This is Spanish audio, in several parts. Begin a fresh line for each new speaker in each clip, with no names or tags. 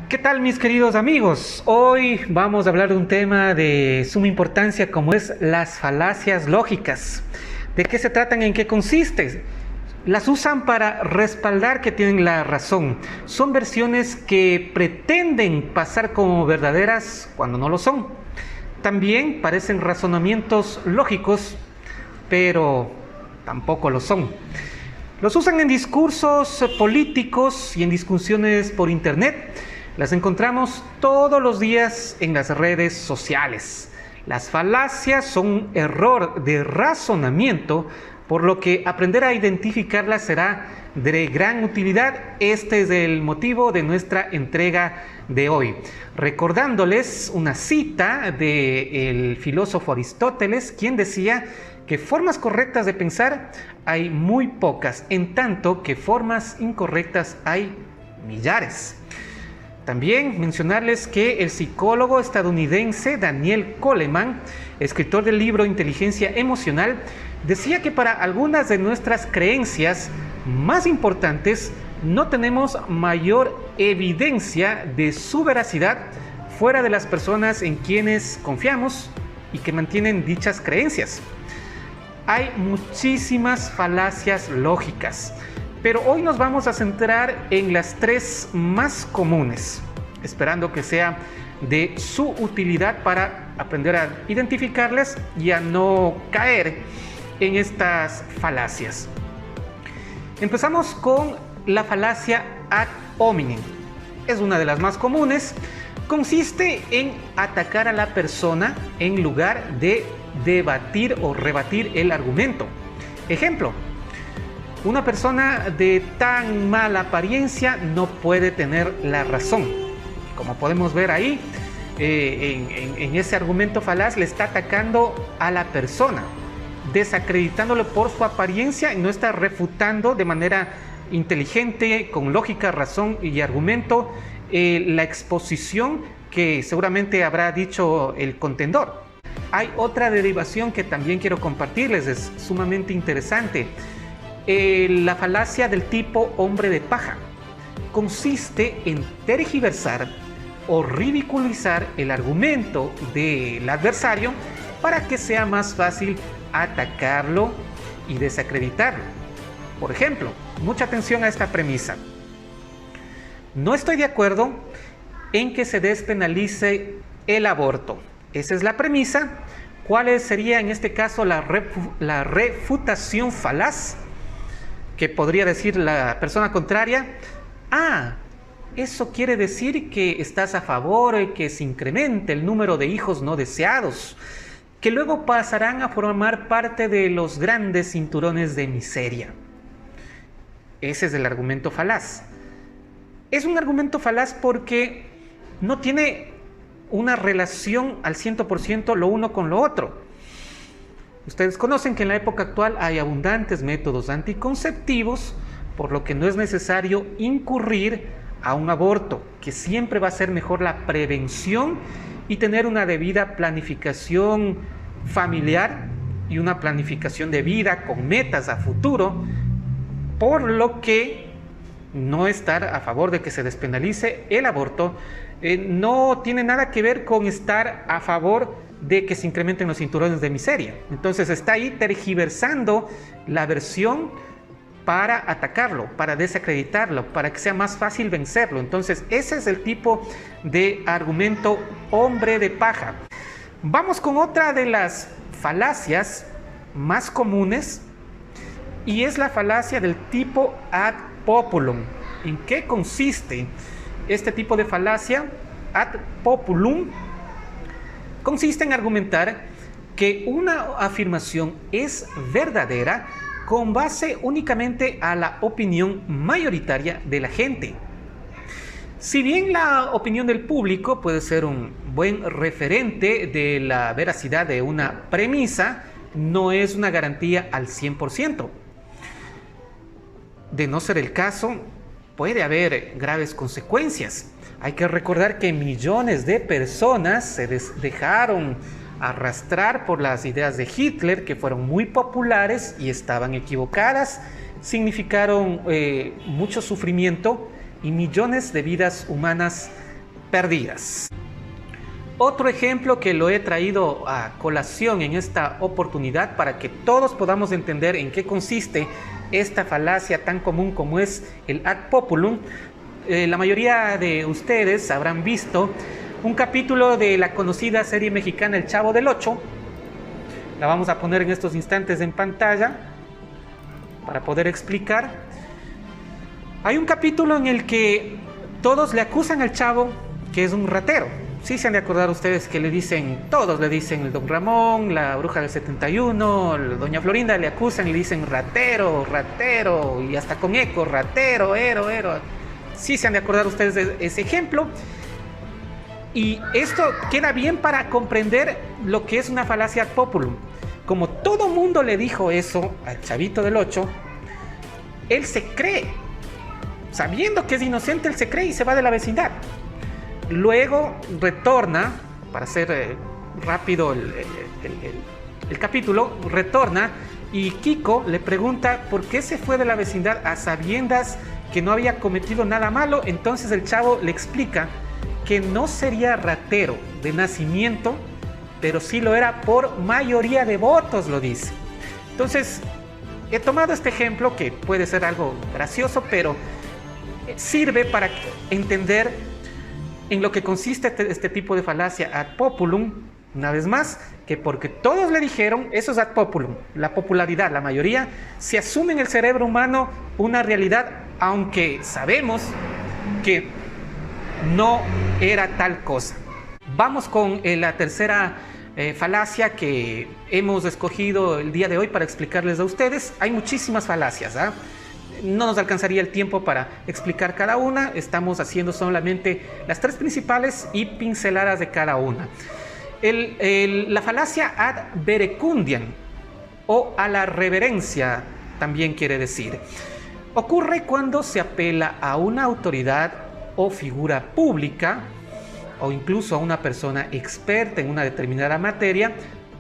¿Qué tal, mis queridos amigos? Hoy vamos a hablar de un tema de suma importancia como es las falacias lógicas. ¿De qué se tratan? ¿En qué consiste? Las usan para respaldar que tienen la razón. Son versiones que pretenden pasar como verdaderas cuando no lo son. También parecen razonamientos lógicos, pero tampoco lo son. Los usan en discursos políticos y en discusiones por internet. Las encontramos todos los días en las redes sociales. Las falacias son un error de razonamiento, por lo que aprender a identificarlas será de gran utilidad. Este es el motivo de nuestra entrega de hoy. Recordándoles una cita del filósofo Aristóteles, quien decía que formas correctas de pensar hay muy pocas, en tanto que formas incorrectas hay millares. También mencionarles que el psicólogo estadounidense Daniel Goleman, escritor del libro Inteligencia Emocional, decía que para algunas de nuestras creencias más importantes no tenemos mayor evidencia de su veracidad fuera de las personas en quienes confiamos y que mantienen dichas creencias. Hay muchísimas falacias lógicas, pero hoy nos vamos a centrar en las tres más comunes, esperando que sea de su utilidad para aprender a identificarlas y a no caer en estas falacias. Empezamos con la falacia ad hominem. Es una de las más comunes. Consiste en atacar a la persona en lugar de debatir o rebatir el argumento. Ejemplo: una persona de tan mala apariencia no puede tener la razón. Como podemos ver ahí, en ese argumento falaz le está atacando a la persona, desacreditándolo por su apariencia, y no está refutando de manera inteligente, con lógica, razón y argumento, la exposición que seguramente habrá dicho el contendor. Hay otra derivación que también quiero compartirles, es sumamente interesante. La falacia del tipo hombre de paja consiste en tergiversar o ridiculizar el argumento del adversario para que sea más fácil atacarlo y desacreditarlo. Por ejemplo, mucha atención a esta premisa. No estoy de acuerdo en que se despenalice el aborto. Esa es la premisa. ¿Cuál sería en este caso la refutación falaz? Que podría decir la persona contraria: eso quiere decir que estás a favor de que se incremente el número de hijos no deseados, que luego pasarán a formar parte de los grandes cinturones de miseria. Ese es el argumento falaz. Es un argumento falaz porque no tiene una relación al 100% lo uno con lo otro. Ustedes conocen que en la época actual hay abundantes métodos anticonceptivos, por lo que no es necesario incurrir a un aborto, que siempre va a ser mejor la prevención y tener una debida planificación familiar y una planificación de vida con metas a futuro, por lo que no estar a favor de que se despenalice el aborto no tiene nada que ver con estar a favor de que se incrementen los cinturones de miseria. Entonces está ahí tergiversando la versión para atacarlo, para desacreditarlo, para que sea más fácil vencerlo. Entonces ese es el tipo de argumento hombre de paja. Vamos con otra de las falacias más comunes, y es la falacia del tipo ad populum. ¿En qué consiste este tipo de falacia? Ad populum consiste en argumentar que una afirmación es verdadera con base únicamente a la opinión mayoritaria de la gente. Si bien la opinión del público puede ser un buen referente de la veracidad de una premisa, no es una garantía al 100%. De no ser el caso, puede haber graves consecuencias. Hay que recordar que millones de personas se dejaron arrastrar por las ideas de Hitler, que fueron muy populares y estaban equivocadas, significaron mucho sufrimiento y millones de vidas humanas perdidas. Otro ejemplo que lo he traído a colación en esta oportunidad para que todos podamos entender en qué consiste esta falacia tan común como es el ad populum. La mayoría de ustedes habrán visto un capítulo de la conocida serie mexicana El Chavo del Ocho. La vamos a poner en estos instantes en pantalla para poder explicar. Hay un capítulo en el que todos le acusan al Chavo que es un ratero. Sí se han de acordar ustedes que todos le dicen el Don Ramón, la Bruja del 71, Doña Florinda le acusan y le dicen ratero, ratero, y hasta con eco, ratero, ero. Sí se han de acordar ustedes de ese ejemplo. Y esto queda bien para comprender lo que es una falacia ad populum. Como todo mundo le dijo eso al Chavito del 8, él se cree. Sabiendo que es inocente, él se cree y se va de la vecindad. Luego retorna, para hacer rápido el capítulo, retorna y Kiko le pregunta por qué se fue de la vecindad a sabiendas que no había cometido nada malo. Entonces el Chavo le explica que no sería ratero de nacimiento, pero sí lo era por mayoría de votos, lo dice. Entonces, he tomado este ejemplo que puede ser algo gracioso, pero sirve para entender en lo que consiste este tipo de falacia ad populum. Una vez más, que porque todos le dijeron, eso es ad populum, la popularidad, la mayoría, se asume en el cerebro humano una realidad, aunque sabemos que no era tal cosa. Vamos con la tercera falacia que hemos escogido el día de hoy para explicarles a ustedes. Hay muchísimas falacias, ¿ah? No nos alcanzaría el tiempo para explicar cada una. Estamos haciendo solamente las tres principales y pinceladas de cada una. La falacia ad verecundiam, o a la reverencia, también quiere decir. Ocurre cuando se apela a una autoridad o figura pública, o incluso a una persona experta en una determinada materia,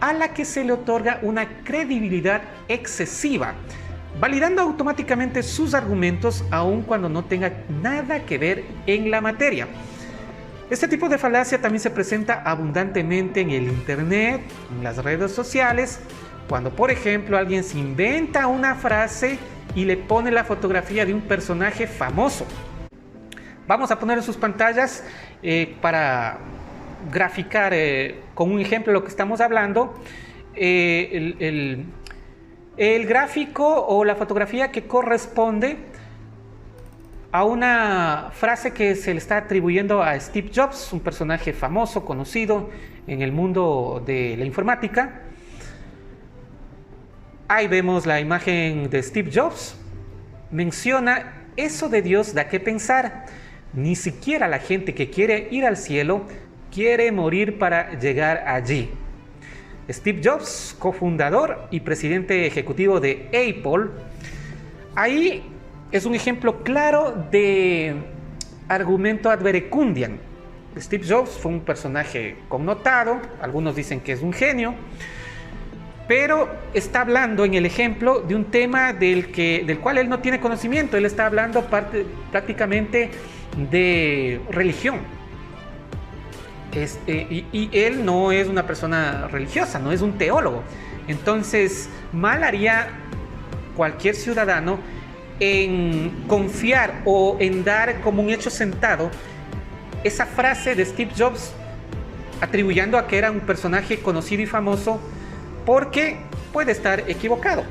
a la que se le otorga una credibilidad excesiva, validando automáticamente sus argumentos aun cuando no tenga nada que ver en la materia. Este tipo de falacia también se presenta abundantemente en el internet, en las redes sociales, cuando por ejemplo alguien se inventa una frase y le pone la fotografía de un personaje famoso. Vamos a poner en sus pantallas para graficar con un ejemplo lo que estamos hablando. El gráfico o la fotografía que corresponde a una frase que se le está atribuyendo a Steve Jobs, un personaje famoso, conocido en el mundo de la informática. Ahí vemos la imagen de Steve Jobs. Menciona: eso de Dios da que pensar. Ni siquiera la gente que quiere ir al cielo quiere morir para llegar allí. Steve Jobs, cofundador y presidente ejecutivo de Apple. Ahí es un ejemplo claro de argumento ad verecundiam. Steve Jobs fue un personaje connotado, algunos dicen que es un genio, pero está hablando en el ejemplo de un tema del cual él no tiene conocimiento. Él está hablando prácticamente de religión. Y él no es una persona religiosa, no es un teólogo. Entonces, mal haría cualquier ciudadano en confiar o en dar como un hecho sentado esa frase de Steve Jobs, atribuyendo a que era un personaje conocido y famoso, porque puede estar equivocado.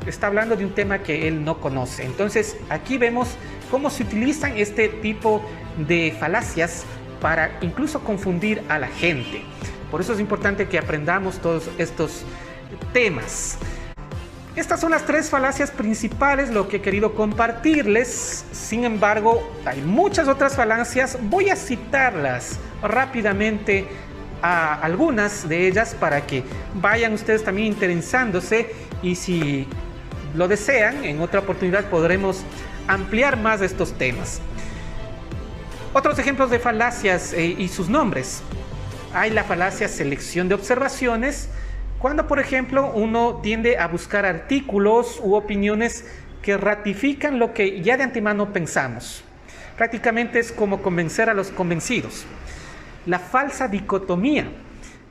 Está hablando de un tema que él no conoce. Entonces, aquí vemos cómo se utilizan este tipo de falacias para incluso confundir a la gente. Por eso es importante que aprendamos todos estos temas. Estas son las tres falacias principales, lo que he querido compartirles. Sin embargo, hay muchas otras falacias. Voy a citarlas rápidamente a algunas de ellas para que vayan ustedes también interesándose, y si lo desean, en otra oportunidad podremos ampliar más de estos temas. Otros ejemplos de falacias y sus nombres. Hay la falacia selección de observaciones, cuando por ejemplo uno tiende a buscar artículos u opiniones que ratifican lo que ya de antemano pensamos. Prácticamente es como convencer a los convencidos. La falsa dicotomía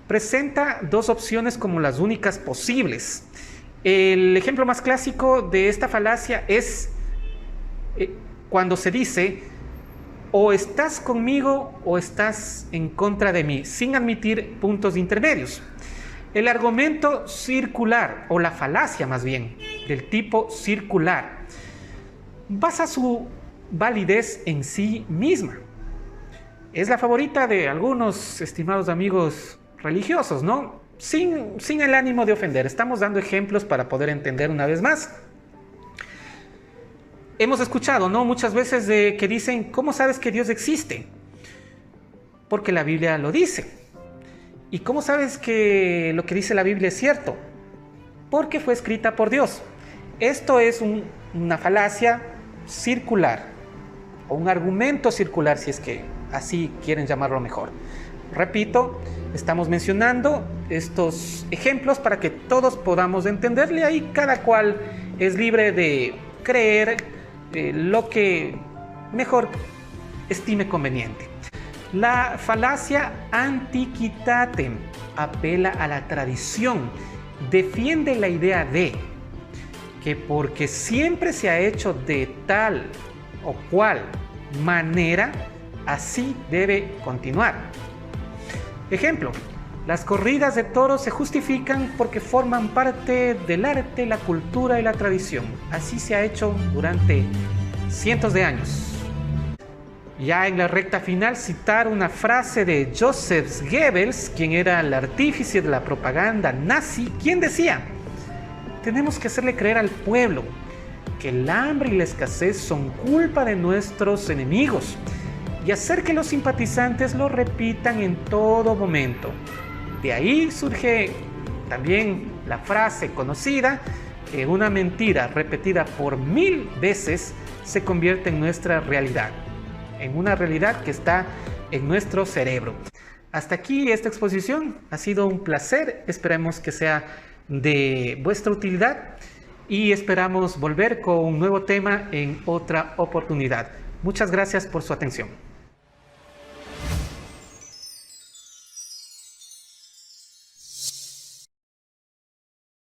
presenta dos opciones como las únicas posibles. El ejemplo más clásico de esta falacia es cuando se dice: o estás conmigo o estás en contra de mí, sin admitir puntos intermedios. El argumento circular, o la falacia más bien, del tipo circular, basa su validez en sí misma. Es la favorita de algunos estimados amigos religiosos, ¿no? Sin el ánimo de ofender. Estamos dando ejemplos para poder entender una vez más. Hemos escuchado, ¿no?, muchas veces que dicen: ¿cómo sabes que Dios existe? Porque la Biblia lo dice. ¿Y cómo sabes que lo que dice la Biblia es cierto? Porque fue escrita por Dios. Esto es una falacia circular, o un argumento circular, si es que así quieren llamarlo mejor. Repito, estamos mencionando estos ejemplos para que todos podamos entenderle. Ahí cada cual es libre de creer lo que mejor estime conveniente. La falacia antiquitatem apela a la tradición, defiende la idea de que porque siempre se ha hecho de tal o cual manera, así debe continuar. Ejemplo: las corridas de toros se justifican porque forman parte del arte, la cultura y la tradición. Así se ha hecho durante cientos de años. Ya en la recta final, citar una frase de Joseph Goebbels, quien era el artífice de la propaganda nazi, quien decía: tenemos que hacerle creer al pueblo que el hambre y la escasez son culpa de nuestros enemigos, y hacer que los simpatizantes lo repitan en todo momento. De ahí surge también la frase conocida que una mentira repetida por 1000 veces se convierte en nuestra realidad, en una realidad que está en nuestro cerebro. Hasta aquí esta exposición. Ha sido un placer. Esperemos que sea de vuestra utilidad y esperamos volver con un nuevo tema en otra oportunidad. Muchas gracias por su atención.